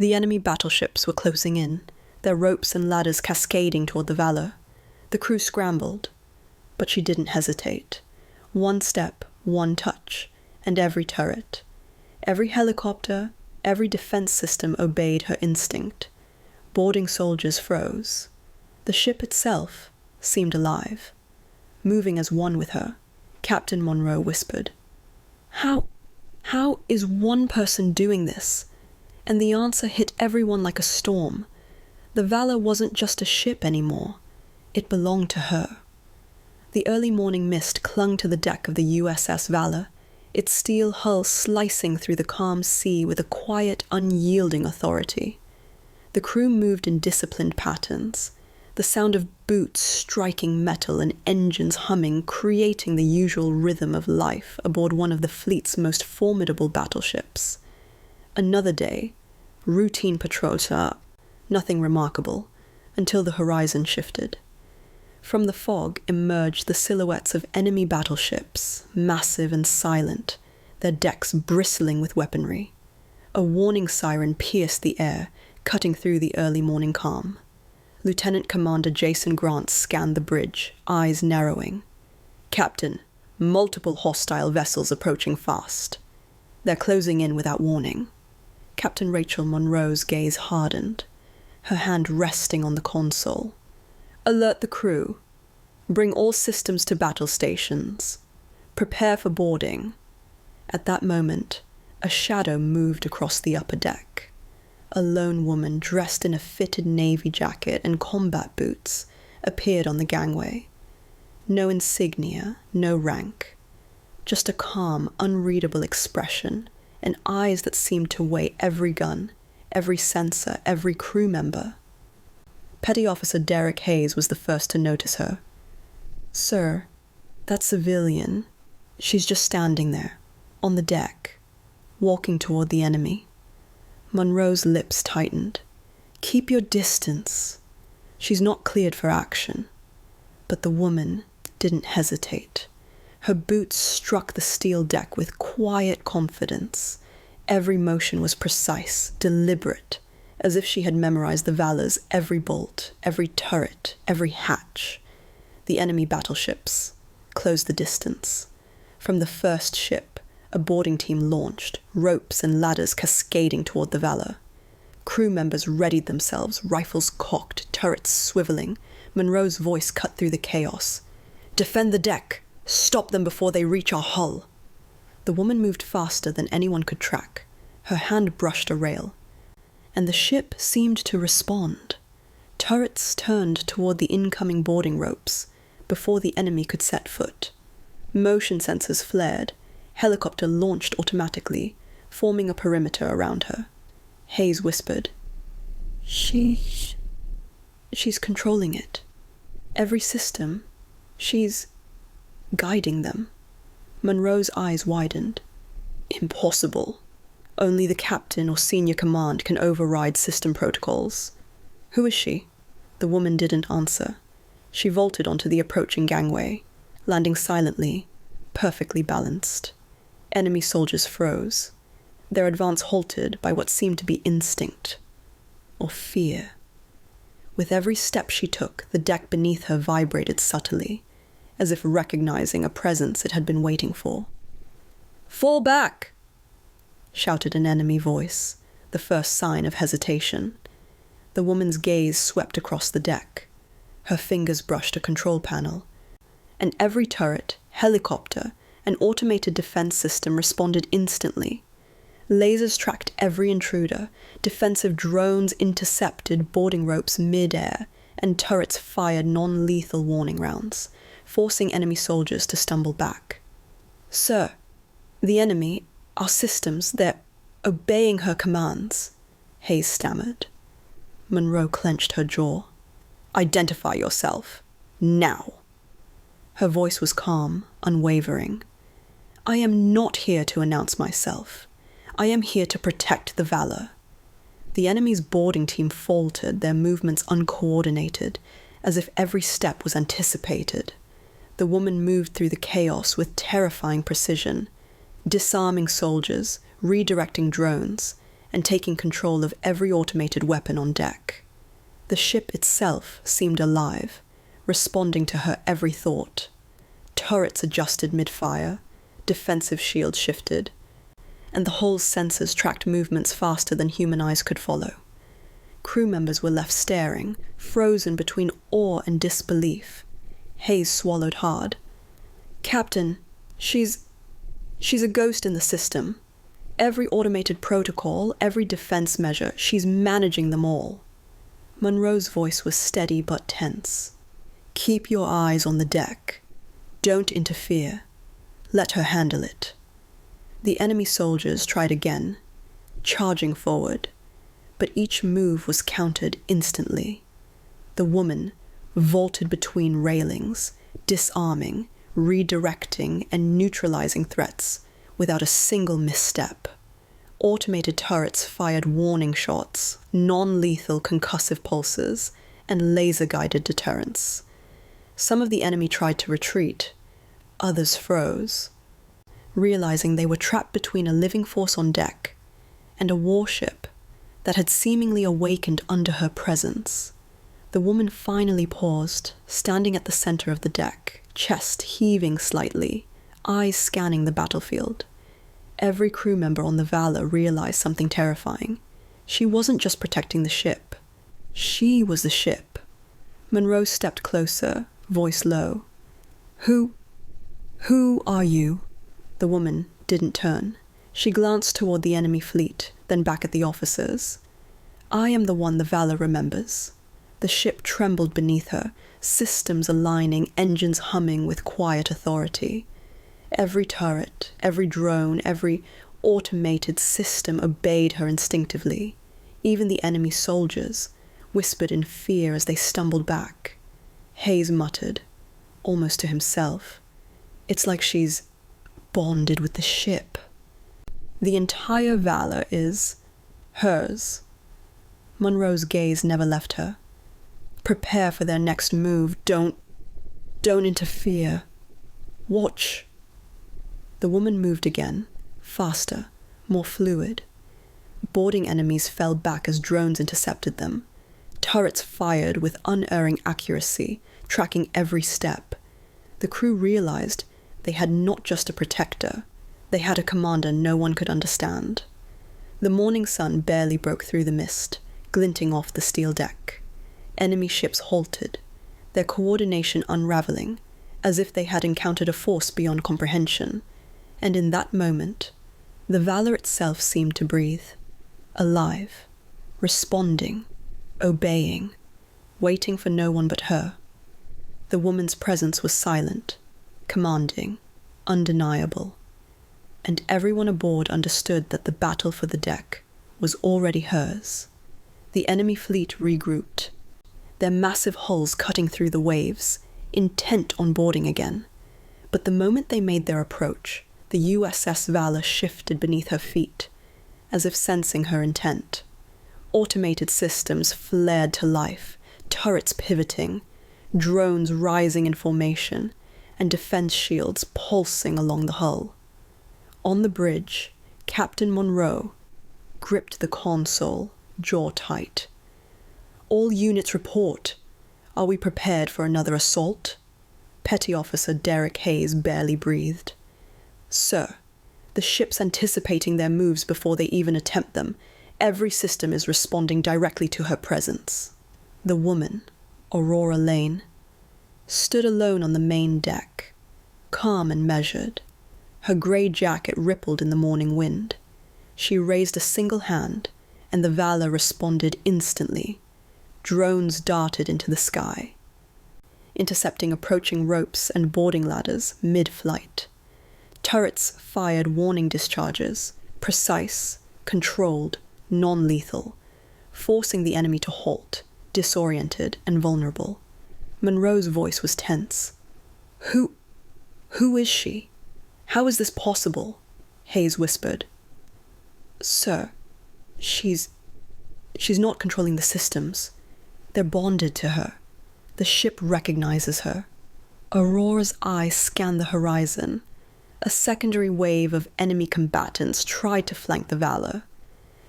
The enemy battleships were closing in, their ropes and ladders cascading toward the Valor. The crew scrambled, but she didn't hesitate. One step, one touch, and every turret, every helicopter, every defense system obeyed her instinct. Boarding soldiers froze. The ship itself seemed alive. Moving as one with her, Captain Monroe whispered, How is one person doing this? And the answer hit everyone like a storm. The Valor wasn't just a ship anymore. It belonged to her. The early morning mist clung to the deck of the USS Valor, its steel hull slicing through the calm sea with a quiet, unyielding authority. The crew moved in disciplined patterns, the sound of boots striking metal and engines humming, creating the usual rhythm of life aboard one of the fleet's most formidable battleships. Another day, routine patrols up, nothing remarkable, until the horizon shifted. From the fog emerged the silhouettes of enemy battleships, massive and silent, their decks bristling with weaponry. A warning siren pierced the air, cutting through the early morning calm. Lieutenant Commander Jason Grant scanned the bridge, eyes narrowing. "Captain, multiple hostile vessels approaching fast. They're closing in without warning." Captain Rachel Monroe's gaze hardened, her hand resting on the console. "Alert the crew. Bring all systems to battle stations. Prepare for boarding." At that moment, a shadow moved across the upper deck. A lone woman dressed in a fitted navy jacket and combat boots appeared on the gangway. No insignia, no rank. Just a calm, unreadable expression, and eyes that seemed to weigh every gun, every sensor, every crew member. Petty Officer Derek Hayes was the first to notice her. "Sir, that civilian, she's just standing there, on the deck, walking toward the enemy." Monroe's lips tightened. "Keep your distance. She's not cleared for action." But the woman didn't hesitate. Her boots struck the steel deck with quiet confidence. Every motion was precise, deliberate, as if she had memorized the Valor's every bolt, every turret, every hatch. The enemy battleships closed the distance. From the first ship, a boarding team launched, ropes and ladders cascading toward the Valor. Crew members readied themselves, rifles cocked, turrets swiveling. Monroe's voice cut through the chaos. "Defend the deck! Stop them before they reach our hull!" The woman moved faster than anyone could track. Her hand brushed a rail. And the ship seemed to respond. Turrets turned toward the incoming boarding ropes before the enemy could set foot. Motion sensors flared. Helicopter launched automatically, forming a perimeter around her. Hayes whispered, She's controlling it. Every system. She's guiding them." Monroe's eyes widened. "Impossible. Only the captain or senior command can override system protocols." "Who is she?" The woman didn't answer. She vaulted onto the approaching gangway, landing silently, perfectly balanced. Enemy soldiers froze, their advance halted by what seemed to be instinct, or fear. With every step she took, the deck beneath her vibrated subtly, as if recognizing a presence it had been waiting for. "Fall back!" shouted an enemy voice, the first sign of hesitation. The woman's gaze swept across the deck. Her fingers brushed a control panel, and every turret, helicopter, and automated defense system responded instantly. Lasers tracked every intruder, defensive drones intercepted boarding ropes mid-air, and turrets fired non-lethal warning rounds, forcing enemy soldiers to stumble back. "Sir, the enemy, our systems, they're obeying her commands," Hayes stammered. Monroe clenched her jaw. "Identify yourself. Now." Her voice was calm, unwavering. "I am not here to announce myself. I am here to protect the Valor." The enemy's boarding team faltered, their movements uncoordinated, as if every step was anticipated. The woman moved through the chaos with terrifying precision, disarming soldiers, redirecting drones, and taking control of every automated weapon on deck. The ship itself seemed alive, responding to her every thought. Turrets adjusted mid-fire, defensive shields shifted, and the hull's sensors tracked movements faster than human eyes could follow. Crew members were left staring, frozen between awe and disbelief. Hayes swallowed hard. "Captain, she's a ghost in the system. Every automated protocol, every defense measure, she's managing them all." Monroe's voice was steady but tense. "Keep your eyes on the deck. Don't interfere. Let her handle it." The enemy soldiers tried again, charging forward, but each move was countered instantly. The woman vaulted between railings, disarming, redirecting, and neutralizing threats without a single misstep. Automated turrets fired warning shots, non-lethal concussive pulses, and laser-guided deterrents. Some of the enemy tried to retreat, others froze, realizing they were trapped between a living force on deck and a warship that had seemingly awakened under her presence. The woman finally paused, standing at the center of the deck, chest heaving slightly, eyes scanning the battlefield. Every crew member on the Valor realized something terrifying. She wasn't just protecting the ship. She was the ship. Monroe stepped closer, voice low. Who are you?" The woman didn't turn. She glanced toward the enemy fleet, then back at the officers. "I am the one the Valor remembers." The ship trembled beneath her, systems aligning, engines humming with quiet authority. Every turret, every drone, every automated system obeyed her instinctively. Even the enemy soldiers whispered in fear as they stumbled back. Hayes muttered, almost to himself, "It's like she's bonded with the ship. The entire Valor is hers." Monroe's gaze never left her. "Prepare for their next move. Don't interfere. Watch." The woman moved again, faster, more fluid. Boarding enemies fell back as drones intercepted them. Turrets fired with unerring accuracy, tracking every step. The crew realized they had not just a protector, they had a commander no one could understand. The morning sun barely broke through the mist, glinting off the steel deck. Enemy ships halted, their coordination unraveling, as if they had encountered a force beyond comprehension. And in that moment, the Valor itself seemed to breathe, alive, responding, obeying, waiting for no one but her. The woman's presence was silent, commanding, undeniable, and everyone aboard understood that the battle for the deck was already hers. The enemy fleet regrouped, their massive hulls cutting through the waves, intent on boarding again. But the moment they made their approach, the USS Valor shifted beneath her feet, as if sensing her intent. Automated systems flared to life, turrets pivoting, drones rising in formation, and defense shields pulsing along the hull. On the bridge, Captain Monroe gripped the console, jaw tight. "All units report. Are we prepared for another assault?" Petty Officer Derek Hayes barely breathed. "Sir, the ship's anticipating their moves before they even attempt them. Every system is responding directly to her presence." The woman, Aurora Lane, stood alone on the main deck, calm and measured. Her grey jacket rippled in the morning wind. She raised a single hand, and the Valor responded instantly. Drones darted into the sky, intercepting approaching ropes and boarding ladders mid-flight. Turrets fired warning discharges, precise, controlled, non-lethal, forcing the enemy to halt, disoriented and vulnerable. Monroe's voice was tense. Who is she? How is this possible?" Hayes whispered. "Sir, she's not controlling the systems. They're bonded to her. The ship recognizes her." Aurora's eyes scanned the horizon. A secondary wave of enemy combatants tried to flank the Valor.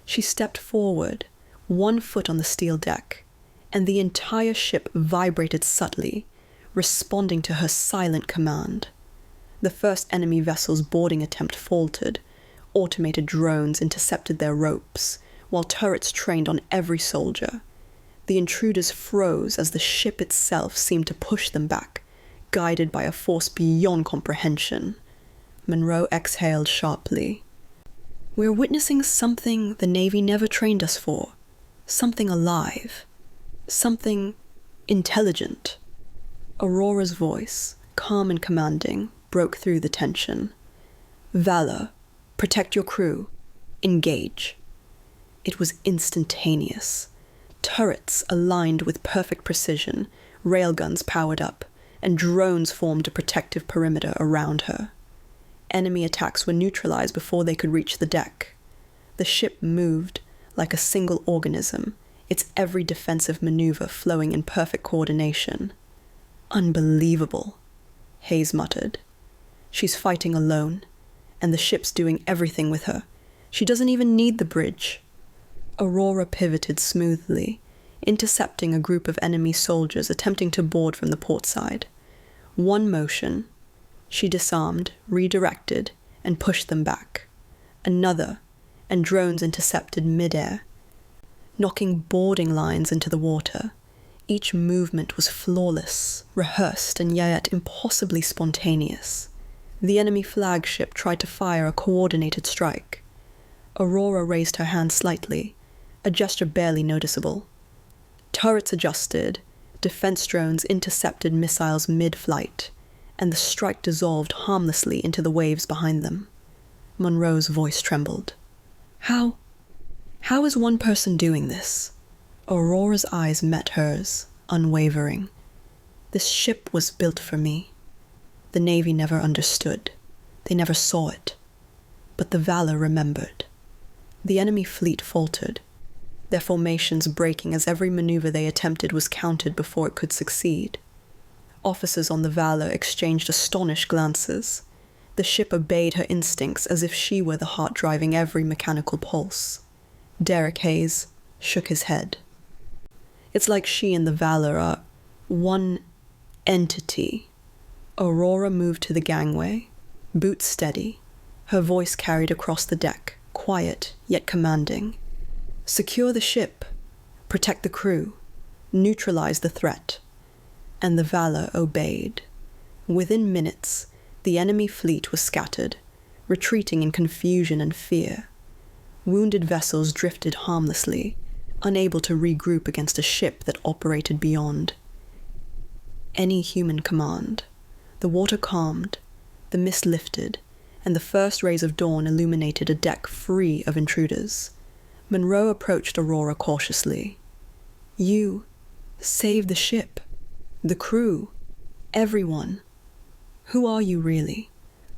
She stepped forward, one foot on the steel deck, and the entire ship vibrated subtly, responding to her silent command. The first enemy vessel's boarding attempt faltered. Automated drones intercepted their ropes, while turrets trained on every soldier. The intruders froze as the ship itself seemed to push them back, guided by a force beyond comprehension. Monroe exhaled sharply. "We're witnessing something the Navy never trained us for. Something alive. Something intelligent." Aurora's voice, calm and commanding, broke through the tension. "Valor. Protect your crew. Engage." It was instantaneous. Turrets aligned with perfect precision, railguns powered up, and drones formed a protective perimeter around her. Enemy attacks were neutralized before they could reach the deck. The ship moved like a single organism, its every defensive maneuver flowing in perfect coordination. "Unbelievable," Hayes muttered. "She's fighting alone, and the ship's doing everything with her. She doesn't even need the bridge." Aurora pivoted smoothly, intercepting a group of enemy soldiers attempting to board from the port side. One motion, she disarmed, redirected, and pushed them back. Another, and drones intercepted mid-air, knocking boarding lines into the water. Each movement was flawless, rehearsed, and yet impossibly spontaneous. The enemy flagship tried to fire a coordinated strike. Aurora raised her hand slightly, a gesture barely noticeable. Turrets adjusted, defense drones intercepted missiles mid-flight, and the strike dissolved harmlessly into the waves behind them. Monroe's voice trembled. How is one person doing this?" Aurora's eyes met hers, unwavering. "This ship was built for me. The Navy never understood. They never saw it. But the Valor remembered." The enemy fleet faltered, their formations breaking as every maneuver they attempted was counted before it could succeed. Officers on the Valor exchanged astonished glances. The ship obeyed her instincts as if she were the heart driving every mechanical pulse. Derek Hayes shook his head. "It's like she and the Valor are one entity." Aurora moved to the gangway, boots steady, her voice carried across the deck, quiet yet commanding. "Secure the ship, protect the crew, neutralize the threat." And the Valor obeyed. Within minutes, the enemy fleet was scattered, retreating in confusion and fear. Wounded vessels drifted harmlessly, unable to regroup against a ship that operated beyond any human command. The water calmed, the mist lifted, and the first rays of dawn illuminated a deck free of intruders. Monroe approached Aurora cautiously. "You saved the ship, the crew, everyone. Who are you really?"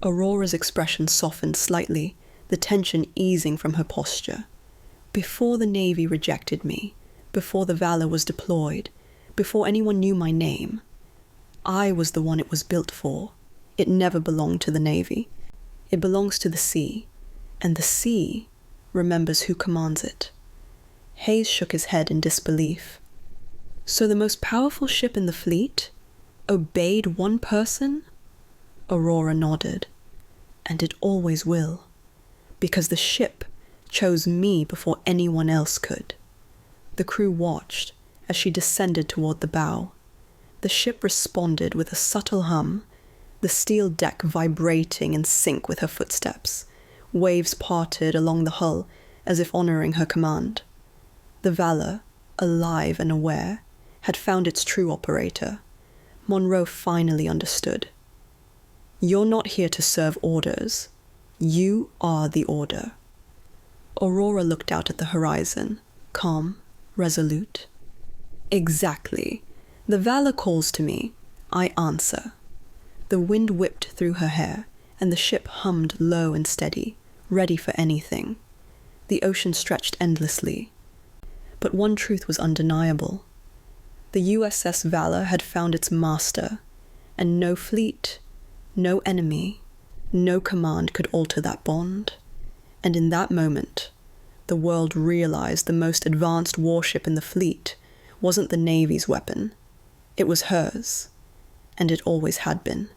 Aurora's expression softened slightly, the tension easing from her posture. "Before the Navy rejected me, before the Valor was deployed, before anyone knew my name, I was the one it was built for. It never belonged to the Navy. It belongs to the sea, and the sea remembers who commands it." Hayes shook his head in disbelief. "So the most powerful ship in the fleet obeyed one person?" Aurora nodded. "And it always will, because the ship chose me before anyone else could." The crew watched as she descended toward the bow. The ship responded with a subtle hum, the steel deck vibrating in sync with her footsteps. Waves parted along the hull as if honoring her command. The Valor, alive and aware, had found its true operator. Monroe finally understood. "You're not here to serve orders. You are the order." Aurora looked out at the horizon, calm, resolute. "Exactly. The Valor calls to me. I answer." The wind whipped through her hair, and the ship hummed low and steady, ready for anything. The ocean stretched endlessly. But one truth was undeniable. The USS Valor had found its master, and no fleet, no enemy, no command could alter that bond. And in that moment, the world realized the most advanced warship in the fleet wasn't the Navy's weapon. It was hers, and it always had been.